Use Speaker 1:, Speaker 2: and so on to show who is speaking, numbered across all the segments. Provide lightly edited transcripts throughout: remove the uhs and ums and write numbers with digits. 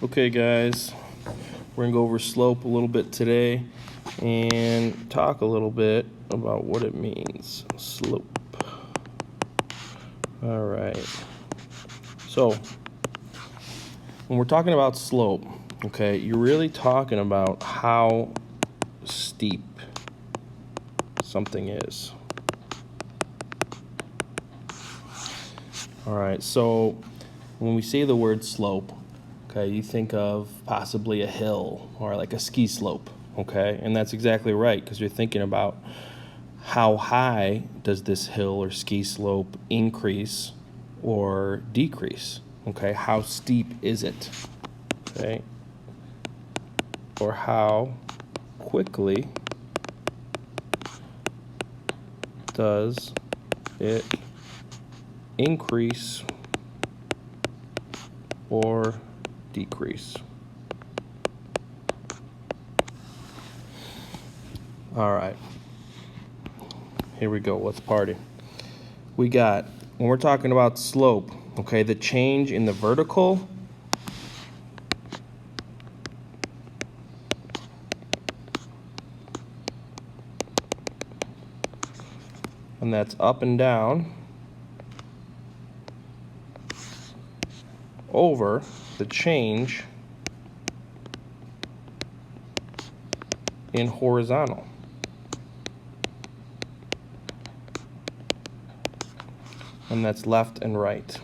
Speaker 1: Okay guys, we're gonna go over slope a little bit today and talk a little bit about what it means. Slope. Alright, so when we're talking about slope, okay, you're really talking about how steep something is. Alright, so when we say the word slope, okay, you think of possibly a hill or like a ski slope, okay? And that's exactly right, because you're thinking about how high does this hill or ski slope increase or decrease, okay? How steep is it, okay? Or how quickly does it increase or decrease? All right, here we go. Let's party. We got, when we're talking about slope, okay, the change in the vertical and that's up and down over the change in horizontal. And that's left and right.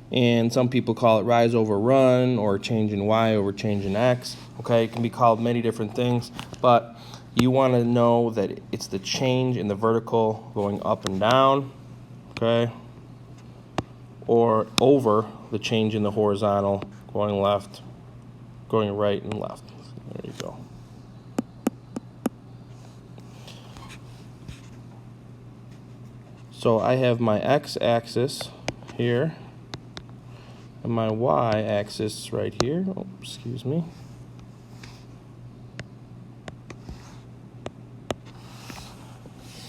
Speaker 1: And some people call it rise over run or change in Y over change in X. Okay, it can be called many different things, but you want to know that it's the change in the vertical going up and down, okay, or over the change in the horizontal going left, going right and left. There you go. So I have my x-axis here and my y-axis right here. Oh, excuse me.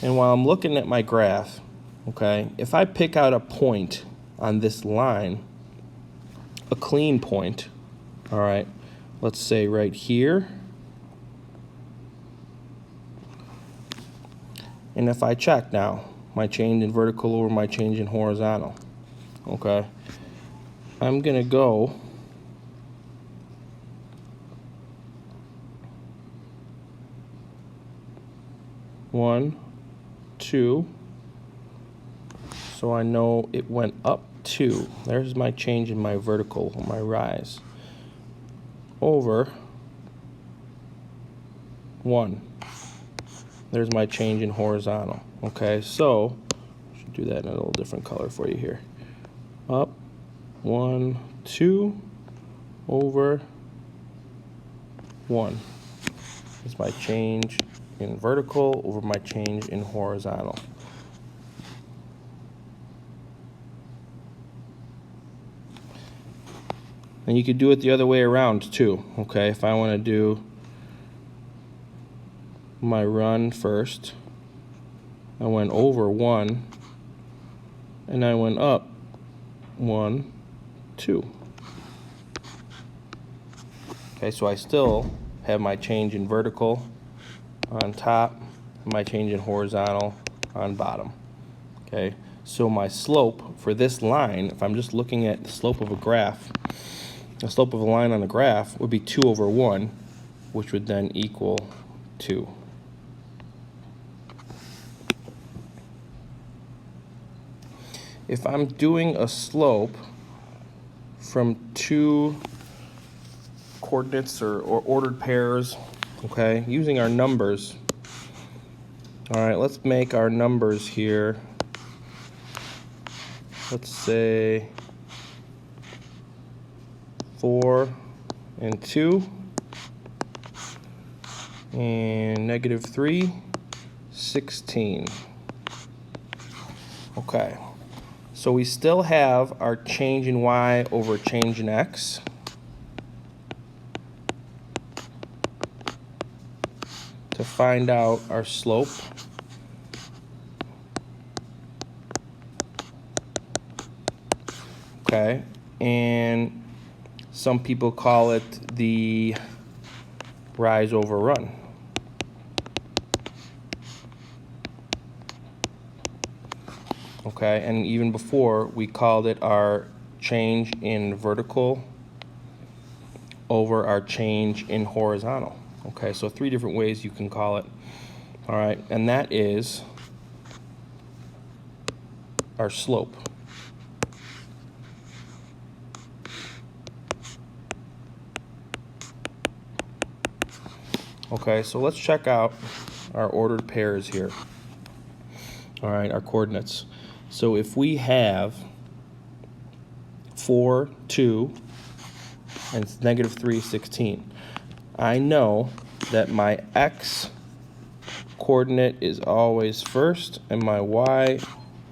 Speaker 1: And while I'm looking at my graph, okay, if I pick out a point on this line, a clean point, all right, let's say right here, and if I check now, my change in vertical over my change in horizontal, okay, I'm gonna go one, two, so I know it went up 2. There's my change in my vertical, my rise, over 1. There's my change in horizontal. Okay, so I should do that in a little different color for you here. Up 1, 2, over 1. It's my change in vertical over my change in horizontal. And you could do it the other way around too, okay? If I want to do my run first, I went over 1, and I went up 1, 2. Okay, so I still have my change in vertical on top, and my change in horizontal on bottom. Okay, so my slope for this line, if I'm just looking at the slope of a graph, the slope of a line on a graph would be 2 over 1, which would then equal 2. If I'm doing a slope from 2 coordinates or ordered pairs, okay, using our numbers, all right, let's make our numbers here, let's say 4 and 2, and negative 3, 16. Okay, so we still have our change in y over change in x. To find out our slope. okay? And some people call it the rise over run. Okay, and even before, we called it our change in vertical over our change in horizontal. Okay, so 3 different ways you can call it. All right, and that is our slope. Okay, so let's check out our ordered pairs here. All right, our coordinates. So if we have 4, 2, and it's -3, 16, I know that my x coordinate is always first and my y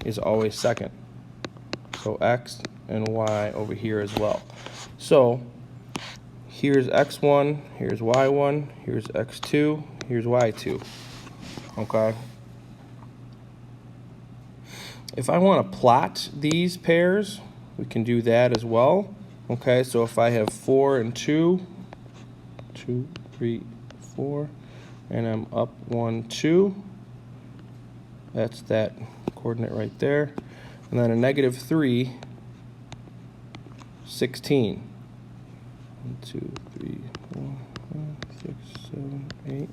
Speaker 1: is always second. So x and y over here as well. So here's x1, here's y1, here's x2, here's y2. Okay? If I want to plot these pairs, we can do that as well. Okay, so if I have 4 and 2, 2, 3, 4, and I'm up 1, 2, that's that coordinate right there. And then a -3, 16. 1, 2, 3, 4, 5, 6, 7, 8.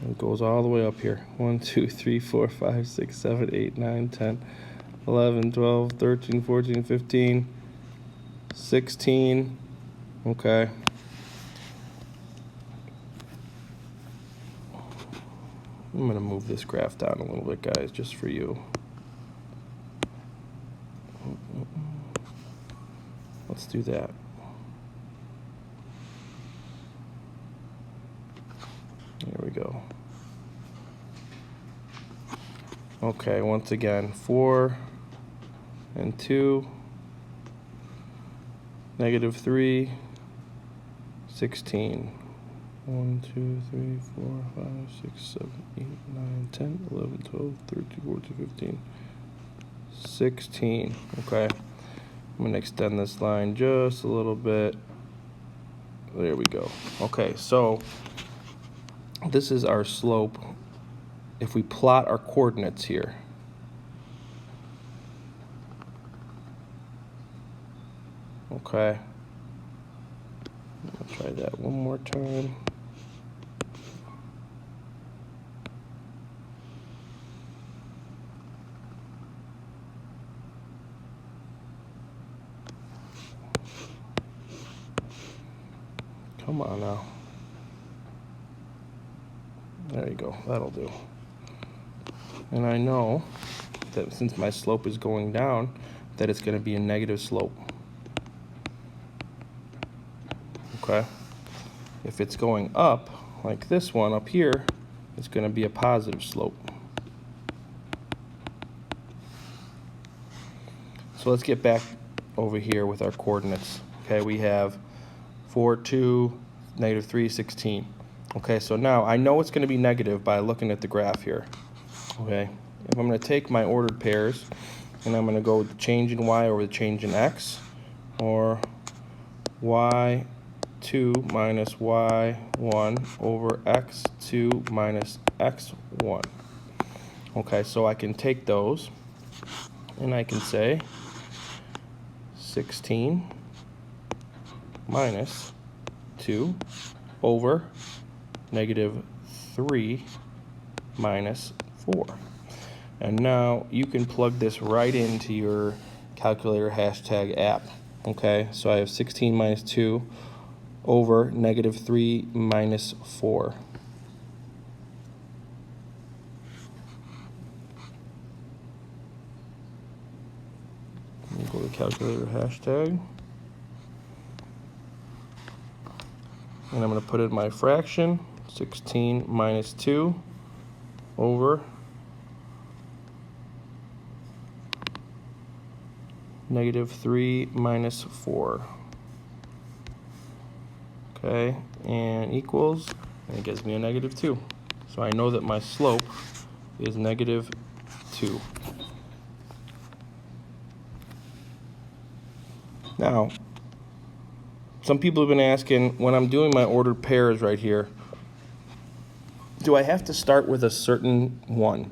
Speaker 1: It goes all the way up here. 1, 2, 3, 4, 5, 6, 7, 8, 9, 10, 11, 12, 13, 14, 15, 16. Okay. I'm going to move this graph down a little bit, guys, just for you. Let's do that. There we go. Okay, once again, 4 and 2, -3, 16. 1, 2, 3, 4, 5, 6, 7, 8, 9, 10, 11, 12, 13, 14, 15, 16. Okay, I'm going to extend this line just a little bit. There we go. Okay, so this is our slope if we plot our coordinates here. Okay, I'm going to try that one more time. Come on now. There you go, that'll do. And I know that since my slope is going down, that it's going to be a negative slope. Okay? If it's going up, like this one up here, it's going to be a positive slope. So let's get back over here with our coordinates. Okay, we have 4, 2, -3, 16. Okay, so now I know it's going to be negative by looking at the graph here. Okay, if I'm going to take my ordered pairs and I'm going to go with the change in y over the change in x, or y2 minus y1 over x2 minus x1. Okay, so I can take those and I can say 16 minus 2 over -3 minus 4. And now you can plug this right into your calculator hashtag app. Okay, so I have 16 minus 2 over -3 minus 4. Go to calculator hashtag. And I'm going to put in my fraction, 16 minus 2 over -3 minus 4. okay, and equals, and it gives me a -2. So I know that my slope is -2. Now, some people have been asking, when I'm doing my ordered pairs right here, do I have to start with a certain one?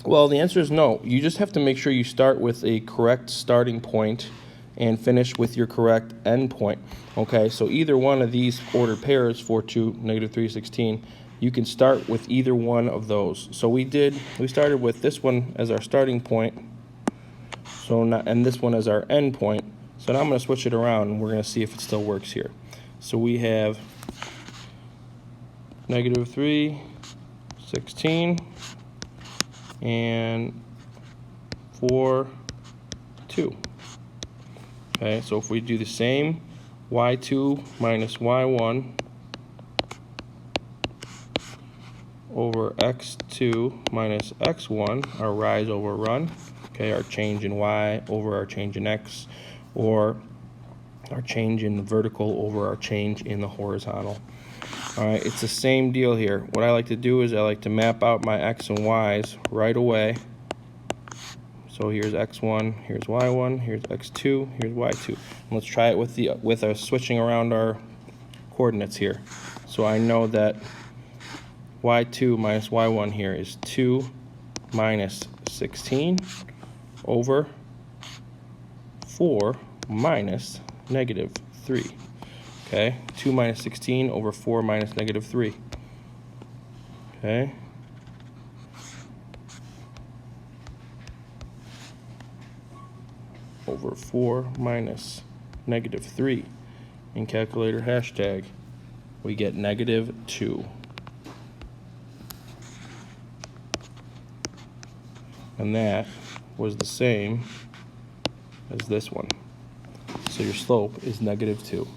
Speaker 1: Well, the answer is no. You just have to make sure you start with a correct starting point and finish with your correct end point. Okay, so either one of these ordered pairs, 4, 2, -3, 16, you can start with either one of those. So we started with this one as our starting point, and this one as our end point. So now I'm going to switch it around, and we're going to see if it still works here. So we have -3, 16, and 4, 2. Okay, so if we do the same, y2 minus y1 over x2 minus x1, our rise over run, okay, our change in y over our change in x, or our change in the vertical over our change in the horizontal. All right, it's the same deal here. What I like to do is I like to map out my x and y's right away. So here's x1, here's y1, here's x2, here's y2. And let's try it with our switching around our coordinates here. So I know that y2 minus y1 here is 2 minus 16 over 4 minus -3. Okay, 2 minus 16 over 4 minus -3. Okay. Over 4 minus -3. In calculator hashtag, we get -2. And that was the same as this one. So your slope is -2.